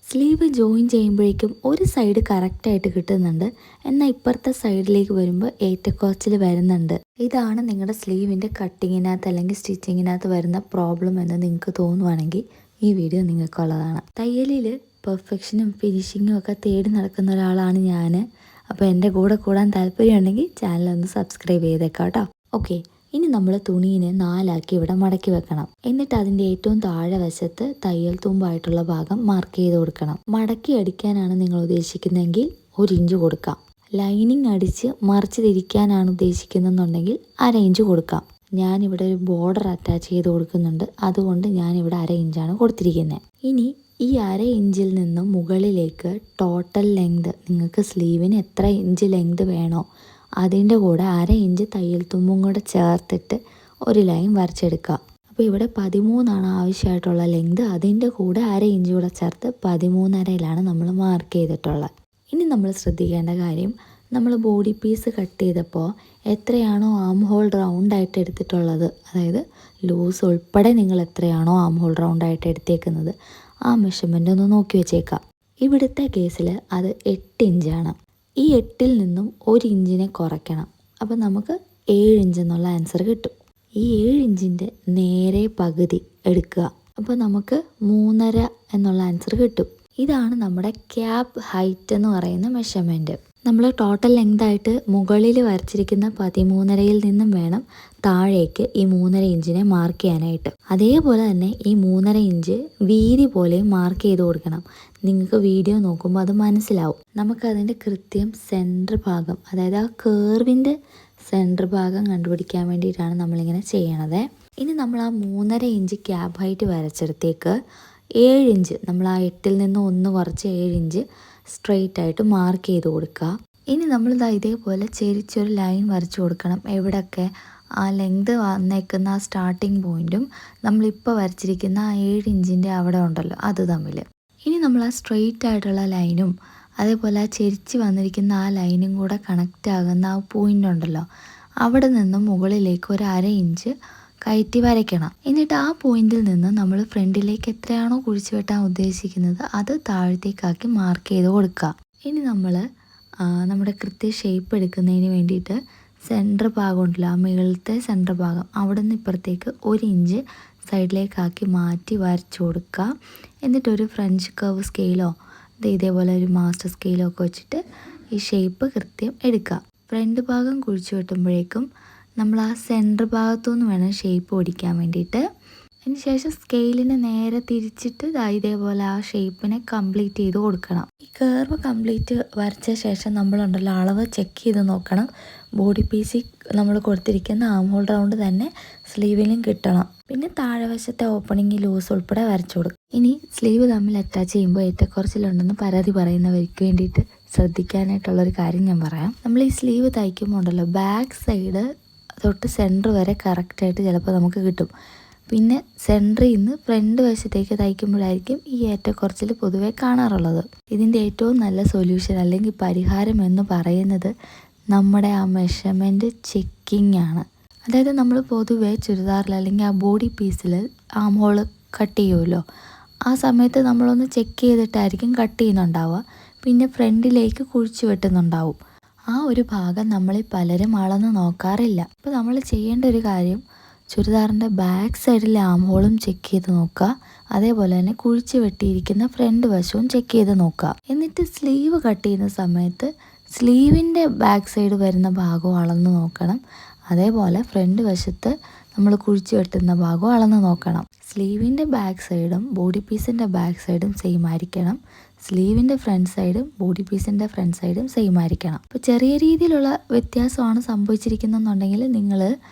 Sleeve join ചെയ്യുമ്പോഴേക്കും ഒരു side കറക്റ്റായിട്ട് കിട്ടുന്നുണ്ട്, എന്നാൽ ഇപ്പുറത്തെ സൈഡിലേക്ക് വരുമ്പോൾ ഏറ്റക്കുറച്ചിൽ വരുന്നുണ്ട്. ഇതാണ് നിങ്ങളുടെ സ്ലീവിൻ്റെ കട്ടിങ്ങിനകത്ത് അല്ലെങ്കിൽ സ്റ്റിച്ചിങ്ങിനകത്ത് വരുന്ന പ്രോബ്ലം എന്ന് നിങ്ങൾക്ക് തോന്നുവാണെങ്കിൽ ഈ വീഡിയോ നിങ്ങൾക്കുള്ളതാണ്. തയ്യലിൽ പെർഫെക്ഷനും ഫിനിഷിങ്ങും ഒക്കെ തേടി നടക്കുന്ന ഒരാളാണ് ഞാൻ. അപ്പോൾ എൻ്റെ കൂടെ കൂടാൻ താല്പര്യമുണ്ടെങ്കിൽ ചാനലൊന്ന് സബ്സ്ക്രൈബ് ചെയ്തേക്കാം കേട്ടോ. ഓക്കെ, ഇനി നമ്മൾ തുണീനെ 4 ആക്കി ഇവിടെ മടക്കി വെക്കണം. എന്നിട്ട് അതിൻ്റെ ഏറ്റവും താഴെ വശത്ത് തയ്യൽ തുമ്പായിട്ടുള്ള ഭാഗം മാർക്ക് ചെയ്ത് കൊടുക്കണം. മടക്കി അടിക്കാനാണ് നിങ്ങൾ ഉദ്ദേശിക്കുന്നതെങ്കിൽ 1 ഇഞ്ച് കൊടുക്കാം. ലൈനിങ് അടിച്ച് മറിച്ച് തിരിക്കാനാണ് ഉദ്ദേശിക്കുന്നതെന്നുണ്ടെങ്കിൽ 1/2 ഇഞ്ച് കൊടുക്കാം. ഞാനിവിടെ ഒരു ബോർഡർ അറ്റാച്ച് ചെയ്ത് കൊടുക്കുന്നുണ്ട്, അതുകൊണ്ട് ഞാനിവിടെ 1/2 ഇഞ്ചാണ് കൊടുത്തിരിക്കുന്നത്. ഇനി ഈ 1/2 ഇഞ്ചിൽ നിന്നും മുകളിലേക്ക് ടോട്ടൽ ലെങ്ത്, നിങ്ങൾക്ക് സ്ലീവിന് എത്ര ഇഞ്ച് ലെങ്ത് വേണോ അതിൻ്റെ കൂടെ 1/2 ഇഞ്ച് തയ്യൽ തുമ്പും കൂടെ ചേർത്തിട്ട് ഒരു ലൈൻ വരച്ചെടുക്കുക. അപ്പോൾ ഇവിടെ 13 ആവശ്യമായിട്ടുള്ള ലെങ്ത്, അതിൻ്റെ കൂടെ 1/2 ഇഞ്ച് കൂടെ ചേർത്ത് 13.5 നമ്മൾ മാർക്ക് ചെയ്തിട്ടുള്ളത്. ഇനി നമ്മൾ ശ്രദ്ധിക്കേണ്ട കാര്യം, നമ്മൾ ബോഡി പീസ് കട്ട് ചെയ്തപ്പോൾ എത്രയാണോ ആം ഹോൾ റൗണ്ടായിട്ട് എടുത്തിട്ടുള്ളത്, അതായത് ലൂസ് ഉൾപ്പെടെ നിങ്ങൾ എത്രയാണോ ആം ഹോൾ റൗണ്ടായിട്ട് എടുത്തേക്കുന്നത് ആ മെഷർമെൻ്റ് ഒന്ന് നോക്കി വെച്ചേക്കാം. ഇവിടുത്തെ കേസിൽ അത് 8 ഇഞ്ചാണ്. ഈ 8-ൽ നിന്നും 1 ഇഞ്ചിനെ കുറയ്ക്കണം. അപ്പോൾ നമുക്ക് 7 ഇഞ്ച് എന്നുള്ള ആൻസർ കിട്ടും. ഈ 7 ഇഞ്ചിൻ്റെ നേരെ പകുതി എടുക്കുക. അപ്പോൾ നമുക്ക് 3.5 എന്നുള്ള ആൻസർ കിട്ടും. ഇതാണ് നമ്മുടെ ക്യാപ്പ് ഹൈറ്റ് എന്ന് പറയുന്ന മെഷർമെൻറ്റ്. നമ്മൾ ടോട്ടൽ ലെങ്തായിട്ട് മുകളിൽ വരച്ചിരിക്കുന്ന 13.5-ൽ നിന്നും വേണം താഴേക്ക് ഈ 3.5 ഇഞ്ചിനെ മാർക്ക് ചെയ്യാനായിട്ട്. അതേപോലെ തന്നെ ഈ 3.5 ഇഞ്ച് വീതി പോലെ മാർക്ക് ചെയ്ത് കൊടുക്കണം. നിങ്ങൾക്ക് വീഡിയോ നോക്കുമ്പോൾ അത് മനസ്സിലാവും. നമുക്കതിൻ്റെ കൃത്യം സെൻറ്റർ ഭാഗം, അതായത് ആ കേർവിൻ്റെ സെൻറ്റർ ഭാഗം കണ്ടുപിടിക്കാൻ വേണ്ടിയിട്ടാണ് നമ്മളിങ്ങനെ ചെയ്യണത്. ഇനി നമ്മൾ ആ 3.5 ഇഞ്ച് ക്യാപ്പ് ഹൈറ്റ് വരച്ചെടുത്തേക്ക് 7 ഇഞ്ച്, നമ്മൾ ആ 8-ൽ നിന്ന് 1 കുറച്ച് 7 ഇഞ്ച് സ്ട്രെയിറ്റ് ആയിട്ട് മാർക്ക് ചെയ്ത് കൊടുക്കുക. ഇനി നമ്മൾ ഇതേപോലെ ചെരിച്ചൊരു ലൈൻ വരച്ചു കൊടുക്കണം. എവിടെയൊക്കെ ആ ലെങ്ത് വന്നേക്കുന്ന ആ സ്റ്റാർട്ടിങ് പോയിൻറ്റും നമ്മളിപ്പോൾ വരച്ചിരിക്കുന്ന ആ 7 ഇഞ്ചിൻ്റെ അവിടെ ഉണ്ടല്ലോ അത് തമ്മിൽ. ഇനി നമ്മൾ ആ സ്ട്രെയിറ്റ് ആയിട്ടുള്ള ലൈനും അതേപോലെ ആ ചെരിച്ച് വന്നിരിക്കുന്ന ആ ലൈനും കൂടെ കണക്റ്റ് ആകുന്ന ആ പോയിൻ്റ് ഉണ്ടല്ലോ, അവിടെ നിന്നും മുകളിലേക്ക് ഒരു 1/2 ഇഞ്ച് കയറ്റി വരയ്ക്കണം. എന്നിട്ട് ആ പോയിന്റിൽ നിന്ന് നമ്മൾ ഫ്രണ്ടിലേക്ക് എത്രയാണോ കുഴിച്ചു വെട്ടാൻ ഉദ്ദേശിക്കുന്നത് അത് താഴത്തേക്കാക്കി മാർക്ക് ചെയ്ത് കൊടുക്കുക. ഇനി നമ്മൾ നമ്മുടെ കൃത്യ ഷേപ്പ് എടുക്കുന്നതിന് വേണ്ടിയിട്ട് സെൻറ്റർ ഭാഗം ഉണ്ടല്ലോ, ആ മുകളിലത്തെ സെൻറ്റർ ഭാഗം, അവിടെ നിന്ന് ഇപ്പുറത്തേക്ക് 1 ഇഞ്ച് സൈഡിലേക്കാക്കി മാറ്റി വരച്ചു കൊടുക്കുക. എന്നിട്ടൊരു ഫ്രഞ്ച് കർവ് സ്കെയിലോ ഇതേപോലെ ഒരു മാസ്റ്റർ സ്കെയിലോ ഒക്കെ വെച്ചിട്ട് ഈ ഷേപ്പ് കൃത്യം എടുക്കുക. ഫ്രണ്ട് ഭാഗം കുഴിച്ചു വെട്ടുമ്പോഴേക്കും നമ്മൾ ആ സെൻറ്റർ ഭാഗത്തുനിന്ന് വേണം ഷേപ്പ് ഓടിക്കാൻ വേണ്ടിയിട്ട്. അതിന് ശേഷം സ്കെയിലിനെ നേരെ തിരിച്ചിട്ട് ഇതേപോലെ ആ ഷേപ്പിനെ കംപ്ലീറ്റ് ചെയ്ത് കൊടുക്കണം. ഈ കർവ് കംപ്ലീറ്റ് വരച്ച ശേഷം നമ്മളുണ്ടല്ലോ അളവ് ചെക്ക് ചെയ്ത് നോക്കണം. ബോഡി പീസിൽ നമ്മൾ കൊടുത്തിരിക്കുന്ന ആം ഹോൾ റൗണ്ട് തന്നെ സ്ലീവിലും കിട്ടണം. പിന്നെ താഴെ വശത്തെ ഓപ്പണിങ് ലൂസ് ഉൾപ്പെടെ വരച്ചു കൊടുക്കും. ഇനി സ്ലീവ് തമ്മിൽ അറ്റാച്ച് ചെയ്യുമ്പോൾ ഏറ്റക്കുറച്ചിലുണ്ടെന്ന് പരാതി പറയുന്നവർക്ക് വേണ്ടിയിട്ട് ശ്രദ്ധിക്കാനായിട്ടുള്ളൊരു കാര്യം ഞാൻ പറയാം. നമ്മൾ ഈ സ്ലീവ് തയ്ക്കുമ്പോൾ ഉണ്ടല്ലോ ബാക്ക് സൈഡ് തൊട്ട് സെൻറ്റർ വരെ കറക്റ്റായിട്ട് ചിലപ്പോൾ നമുക്ക് കിട്ടും. പിന്നെ സെൻറ്ററിൽ നിന്ന് ഫ്രണ്ട് വശത്തേക്ക് തയ്ക്കുമ്പോഴായിരിക്കും ഈ ഏറ്റക്കുറച്ചിൽ പൊതുവേ കാണാറുള്ളത്. ഇതിൻ്റെ ഏറ്റവും നല്ല സൊല്യൂഷൻ അല്ലെങ്കിൽ പരിഹാരം എന്ന് പറയുന്നത് നമ്മുടെ ആ മെഷർമെൻറ്റ് ചെക്കിംഗ് ആണ്. അതായത് നമ്മൾ പൊതുവേ ചുരിദാറിൽ അല്ലെങ്കിൽ ആ ബോഡി പീസിൽ ആം ഹോൾ കട്ട് ചെയ്യുമല്ലോ, ആ സമയത്ത് നമ്മളൊന്ന് ചെക്ക് ചെയ്തിട്ടായിരിക്കും കട്ട് ചെയ്യുന്നുണ്ടാവുക. പിന്നെ ഫ്രണ്ടിലേക്ക് കുഴിച്ചു വെട്ടുന്നുണ്ടാവും. ആ ഒരു ഭാഗം നമ്മളിൽ പലരും അളന്ന് നോക്കാറില്ല. അപ്പോൾ നമ്മൾ ചെയ്യേണ്ട ഒരു കാര്യം, ചുരിദാറിൻ്റെ ബാക്ക് സൈഡിലെ ആം ഹോളും ചെക്ക് ചെയ്ത് നോക്കുക. അതേപോലെ തന്നെ കുഴിച്ച് വെട്ടിയിരിക്കുന്ന ഫ്രണ്ട് വശവും ചെക്ക് ചെയ്ത് നോക്കുക. എന്നിട്ട് സ്ലീവ് കട്ട് ചെയ്യുന്ന സമയത്ത് സ്ലീവിൻ്റെ ബാക്ക് സൈഡ് വരുന്ന ഭാഗവും അളന്ന് നോക്കണം. അതേപോലെ ഫ്രണ്ട് വശത്ത് നമ്മൾ കുഴിച്ച് വെട്ടുന്ന ഭാഗവും അളന്ന് നോക്കണം. സ്ലീവിൻ്റെ ബാക്ക് സൈഡും ബോഡി പീസിൻ്റെ ബാക്ക് സൈഡും സെയിം ആയിരിക്കണം. സ്ലീവിൻ്റെ ഫ്രണ്ട് സൈഡും ബോഡി പീസിൻ്റെ ഫ്രണ്ട് സൈഡും സെയിം ആയിരിക്കണം. അപ്പോൾ ചെറിയ രീതിയിലുള്ള വ്യത്യാസമാണ് സംഭവിച്ചിരിക്കുന്നതെന്നുണ്ടെങ്കിൽ നിങ്ങൾ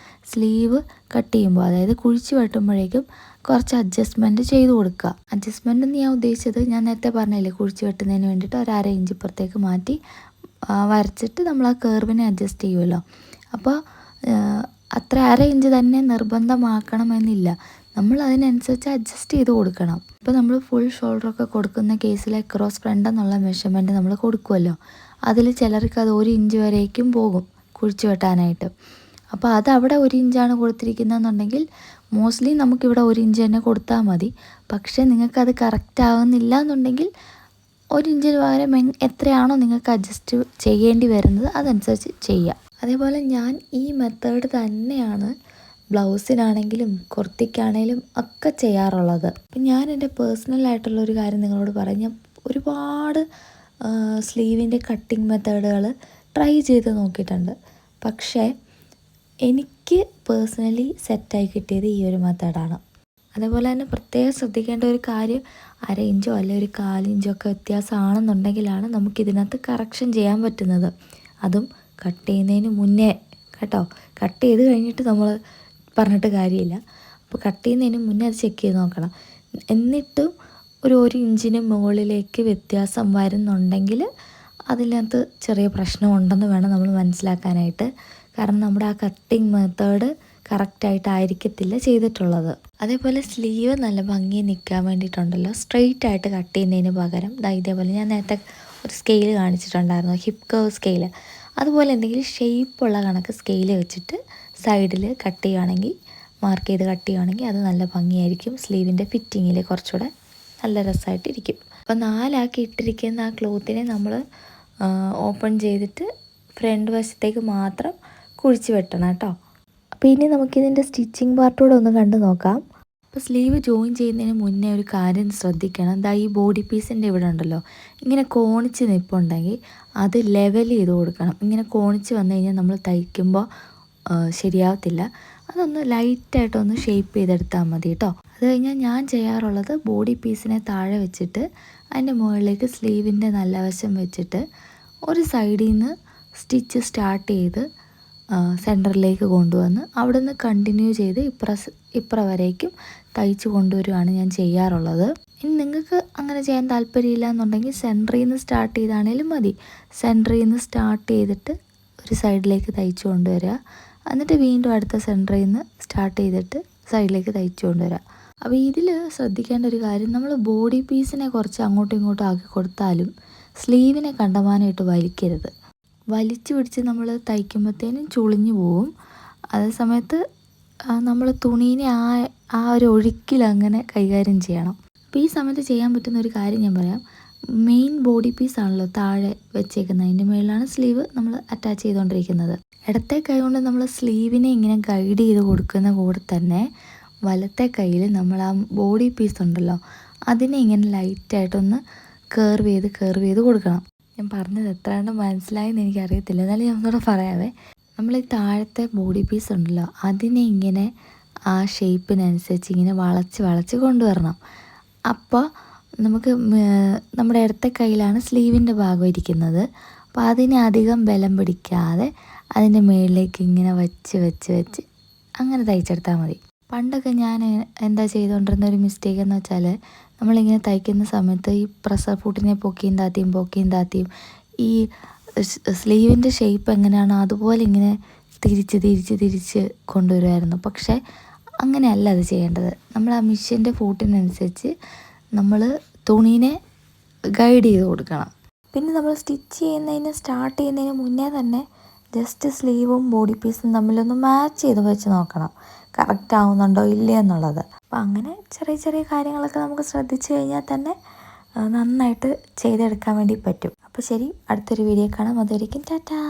സ്ലീവ് കട്ട് ചെയ്യുമ്പോൾ, അതായത് കുഴിച്ച് വെട്ടുമ്പോഴേക്കും കുറച്ച് അഡ്ജസ്റ്റ്മെൻറ്റ് ചെയ്ത് കൊടുക്കുക. അഡ്ജസ്റ്റ്മെൻറ്റ് എന്ന് ഞാൻ ഉദ്ദേശിച്ചത്, ഞാൻ നേരത്തെ പറഞ്ഞില്ലേ, കുഴിച്ച് വെട്ടുന്നതിന് വേണ്ടിയിട്ട് ഒരു 1/2 ഇഞ്ച് ഇപ്പുറത്തേക്ക് മാറ്റി വരച്ചിട്ട് നമ്മൾ ആ കർവിനെ അഡ്ജസ്റ്റ് ചെയ്യുമല്ലോ. അപ്പോൾ അത്ര 1/2 ഇഞ്ച് തന്നെ നിർബന്ധമാക്കണമെന്നില്ല, നമ്മൾ അതിനനുസരിച്ച് അഡ്ജസ്റ്റ് ചെയ്ത് കൊടുക്കണം. ഇപ്പോൾ നമ്മൾ ഫുൾ ഷോൾഡറൊക്കെ കൊടുക്കുന്ന കേസിലെ ക്രോസ് ഫ്രണ്ട് എന്നുള്ള മെഷർമെൻറ്റ് നമ്മൾ കൊടുക്കുമല്ലോ, അതിൽ ചിലർക്ക് അത് 1 ഇഞ്ച് വരേക്കും പോകും കുഴിച്ച് വെട്ടാനായിട്ട്. അപ്പോൾ അത് അവിടെ 1 ഇഞ്ചാണ് കൊടുത്തിരിക്കുന്നതെന്നുണ്ടെങ്കിൽ മോസ്റ്റ്ലി നമുക്കിവിടെ 1 ഇഞ്ച് തന്നെ കൊടുത്താൽ മതി. പക്ഷേ നിങ്ങൾക്കത് കറക്റ്റ് ആകുന്നില്ല എന്നുണ്ടെങ്കിൽ 1 ഇഞ്ചിന് പകരം എത്രയാണോ നിങ്ങൾക്ക് അഡ്ജസ്റ്റ് ചെയ്യേണ്ടി വരുന്നത് അതനുസരിച്ച് ചെയ്യുക. അതേപോലെ ഞാൻ ഈ മെത്തേഡ് തന്നെയാണ് ബ്ലൗസിനാണെങ്കിലും കുർത്തിക്കാണെങ്കിലും ഒക്കെ ചെയ്യാറുള്ളത്. അപ്പം ഞാൻ എൻ്റെ പേഴ്സണലായിട്ടുള്ളൊരു കാര്യം നിങ്ങളോട് പറഞ്ഞ ഒരുപാട് സ്ലീവിൻ്റെ കട്ടിങ് മെത്തേഡുകൾ ട്രൈ ചെയ്ത് നോക്കിയിട്ടുണ്ട്. പക്ഷേ എനിക്ക് പേഴ്സണലി സെറ്റായി കിട്ടിയത് ഈ ഒരു മെത്തേഡാണ്. അതേപോലെ തന്നെ പ്രത്യേകം ശ്രദ്ധിക്കേണ്ട ഒരു കാര്യം 1/2 ഇഞ്ചോ അല്ലെങ്കിൽ ഒരു 1/4 ഇഞ്ചോ ഒക്കെ വ്യത്യാസമാണെന്നുണ്ടെങ്കിലാണ് നമുക്കിതിനകത്ത് കറക്ഷൻ ചെയ്യാൻ പറ്റുന്നത്. അതും കട്ട് ചെയ്യുന്നതിന് മുന്നേ കേട്ടോ. കട്ട് ചെയ്ത് കഴിഞ്ഞിട്ട് നമ്മൾ പറഞ്ഞിട്ട് കാര്യമില്ല. അപ്പോൾ കട്ട് ചെയ്യുന്നതിന് മുന്നേ അത് ചെക്ക് ചെയ്ത് നോക്കണം. എന്നിട്ടും ഒരു 1 ഇഞ്ചിന് മുകളിലേക്ക് വ്യത്യാസം വരുന്നുണ്ടെങ്കിൽ അതിനകത്ത് ചെറിയ പ്രശ്നമുണ്ടെന്ന് വേണം നമ്മൾ മനസ്സിലാക്കാനായിട്ട്. കാരണം നമ്മുടെ ആ കട്ടിങ് മെത്തേഡ് കറക്റ്റായിട്ടായിരിക്കത്തില്ല ചെയ്തിട്ടുള്ളത്. അതേപോലെ സ്ലീവ് നല്ല ഭംഗി നിൽക്കാൻ വേണ്ടിയിട്ടുണ്ടല്ലോ, സ്ട്രെയിറ്റ് ആയിട്ട് കട്ട് ചെയ്യുന്നതിന് പകരം ഇതേപോലെ ഞാൻ നേരത്തെ ഒരു സ്കെയിൽ കാണിച്ചിട്ടുണ്ടായിരുന്നു, ഹിപ്പ് കർവ് സ്കെയിൽ. അതുപോലെ എന്തെങ്കിലും ഷേപ്പുള്ള കണക്ക് സ്കെയിൽ വെച്ചിട്ട് സൈഡിൽ കട്ട് ചെയ്യുകയാണെങ്കിൽ, മാർക്ക് ചെയ്ത് കട്ട് ചെയ്യുകയാണെങ്കിൽ അത് നല്ല ഭംഗിയായിരിക്കും. സ്ലീവിൻ്റെ ഫിറ്റിങ്ങിൽ കുറച്ചുകൂടെ നല്ല രസമായിട്ടിരിക്കും. അപ്പോൾ 4 ആക്കി ഇട്ടിരിക്കുന്ന ആ ക്ലോത്തിനെ നമ്മൾ ഓപ്പൺ ചെയ്തിട്ട് ഫ്രണ്ട് വശത്തേക്ക് മാത്രം കുഴിച്ച് വെട്ടണം കേട്ടോ. അപ്പോൾ ഇനി നമുക്കിതിൻ്റെ സ്റ്റിച്ചിങ് പാർട്ടൂടെ ഒന്ന് കണ്ടു നോക്കാം. അപ്പോൾ സ്ലീവ് ജോയിൻ ചെയ്യുന്നതിന് മുന്നേ ഒരു കാര്യം ശ്രദ്ധിക്കണം. ഈ ബോഡി പീസിൻ്റെ ഇവിടെ ഉണ്ടല്ലോ, ഇങ്ങനെ കോണിച്ച് നിൽപ്പുണ്ടെങ്കിൽ അത് ലെവൽ ചെയ്ത് കൊടുക്കണം. ഇങ്ങനെ കോണിച്ച് വന്നു കഴിഞ്ഞാൽ നമ്മൾ തയ്ക്കുമ്പോൾ ശരിയാവത്തില്ല. അതൊന്ന് ലൈറ്റായിട്ടൊന്ന് ഷേപ്പ് ചെയ്തെടുത്താൽ മതി കേട്ടോ. അത് കഴിഞ്ഞാൽ ഞാൻ ചെയ്യാറുള്ളത് ബോഡി പീസിനെ താഴെ വെച്ചിട്ട് അതിൻ്റെ മുകളിലേക്ക് സ്ലീവിൻ്റെ നല്ല വശം വെച്ചിട്ട് ഒരു സൈഡിൽ നിന്ന് സ്റ്റിച്ച് സ്റ്റാർട്ട് ചെയ്ത് സെൻറ്ററിലേക്ക് കൊണ്ടുവന്ന് അവിടെ നിന്ന് കണ്ടിന്യൂ ചെയ്ത് ഇപ്പുറ വരേക്കും തയ്ച്ച് കൊണ്ടുവരികയാണ് ഞാൻ ചെയ്യാറുള്ളത്. ഇനി നിങ്ങൾക്ക് അങ്ങനെ ചെയ്യാൻ താല്പര്യമില്ല എന്നുണ്ടെങ്കിൽ സെൻറ്ററിൽ നിന്ന് സ്റ്റാർട്ട് ചെയ്താണേലും മതി. സെൻറ്ററിൽ നിന്ന് സ്റ്റാർട്ട് ചെയ്തിട്ട് ഒരു സൈഡിലേക്ക് തയ്ച്ച് കൊണ്ടുവരിക, എന്നിട്ട് വീണ്ടും അടുത്ത സെൻറ്ററിൽ നിന്ന് സ്റ്റാർട്ട് ചെയ്തിട്ട് സൈഡിലേക്ക് തയ്ച്ച് കൊണ്ടുവരിക. അപ്പോൾ ഇതിൽ ശ്രദ്ധിക്കേണ്ട ഒരു കാര്യം, നമ്മൾ ബോഡി പീസിനെ കുറച്ച് അങ്ങോട്ടും ഇങ്ങോട്ടും ആക്കി കൊടുത്താലും സ്ലീവിനെ കണ്ടമാനമായിട്ട് വലിക്കരുത്. വലിച്ചു പിടിച്ച് നമ്മൾ തയ്ക്കുമ്പോഴത്തേനും ചുളിഞ്ഞു പോവും. അതേ സമയത്ത് നമ്മൾ തുണീനെ ആ ഒരു ഒഴുക്കിൽ അങ്ങനെ കൈകാര്യം ചെയ്യണം. അപ്പോൾ ഈ സമയത്ത് ചെയ്യാൻ പറ്റുന്ന ഒരു കാര്യം ഞാൻ പറയാം. മെയിൻ ബോഡി പീസാണല്ലോ താഴെ വെച്ചേക്കുന്നത്, അതിൻ്റെ മുകളിലാണ് സ്ലീവ് നമ്മൾ അറ്റാച്ച് ചെയ്തുകൊണ്ടിരിക്കുന്നത്. ഇടത്തെ കൈ കൊണ്ട് നമ്മൾ സ്ലീവിനെ ഇങ്ങനെ ഗൈഡ് ചെയ്ത് കൊടുക്കുന്ന കൂടെ തന്നെ വലത്തെ കയ്യിൽ നമ്മൾ ആ ബോഡി പീസ് ഉണ്ടല്ലോ അതിനെ ഇങ്ങനെ ലൈറ്റായിട്ടൊന്ന് കർവ് ചെയ്ത് കൊടുക്കണം. ഞാൻ പറഞ്ഞത് എത്രയാണ് മനസ്സിലായെന്ന് എനിക്കറിയത്തില്ല, എന്നാലും ഞാൻ ഒന്നുകൂടെ പറയാവേ. നമ്മൾ ഈ താഴത്തെ ബോഡി പീസ് ഉണ്ടല്ലോ അതിനെ ഇങ്ങനെ ആ ഷേപ്പിനനുസരിച്ച് ഇങ്ങനെ വളച്ച് കൊണ്ടുവരണം. അപ്പോൾ നമുക്ക് നമ്മുടെ ഇടത്തെ കയ്യിലാണ് സ്ലീവിൻ്റെ ഭാഗം ഇരിക്കുന്നത്. അപ്പോൾ അതിനെ അധികം ബലം പിടിക്കാതെ അതിൻ്റെ മുകളിലേക്ക് ഇങ്ങനെ വെച്ച് അങ്ങനെ തയ്ച്ചെടുത്താൽ മതി. പണ്ടൊക്കെ ഞാൻ എന്താ ചെയ്തുകൊണ്ടിരുന്ന ഒരു മിസ്റ്റേക്ക് എന്ന് വെച്ചാൽ, നമ്മളിങ്ങനെ തയ്ക്കുന്ന സമയത്ത് ഈ പ്രസർ ഫുട്ടിനെ പൊക്കിയും താത്തിയും ഈ സ്ലീവിൻ്റെ ഷേപ്പ് എങ്ങനെയാണോ അതുപോലെ ഇങ്ങനെ തിരിച്ച് കൊണ്ടുവരുമായിരുന്നു. പക്ഷേ അങ്ങനെയല്ല അത് ചെയ്യേണ്ടത്. നമ്മൾ ആ മിഷ്യൻ്റെ ഫൂട്ടിനനുസരിച്ച് നമ്മൾ തുണീനെ ഗൈഡ് ചെയ്ത് കൊടുക്കണം. പിന്നെ നമ്മൾ സ്റ്റാർട്ട് ചെയ്യുന്നതിന് മുന്നേ തന്നെ ജസ്റ്റ് സ്ലീവും ബോഡി പീസും തമ്മിലൊന്ന് മാച്ച് ചെയ്ത് വെച്ച് നോക്കണം, കറക്റ്റ് ആവുന്നുണ്ടോ ഇല്ലേ എന്നുള്ളത്. അപ്പോൾ അങ്ങനെ ചെറിയ കാര്യങ്ങളൊക്കെ നമുക്ക് ശ്രദ്ധിച്ചു കഴിഞ്ഞാൽ തന്നെ നന്നായിട്ട് ചെയ്തെടുക്കാൻ വേണ്ടി പറ്റും. അപ്പോൾ ശരി, അടുത്തൊരു വീഡിയോ കാണാം. അതുവരെയ്ക്കും ടാറ്റാ.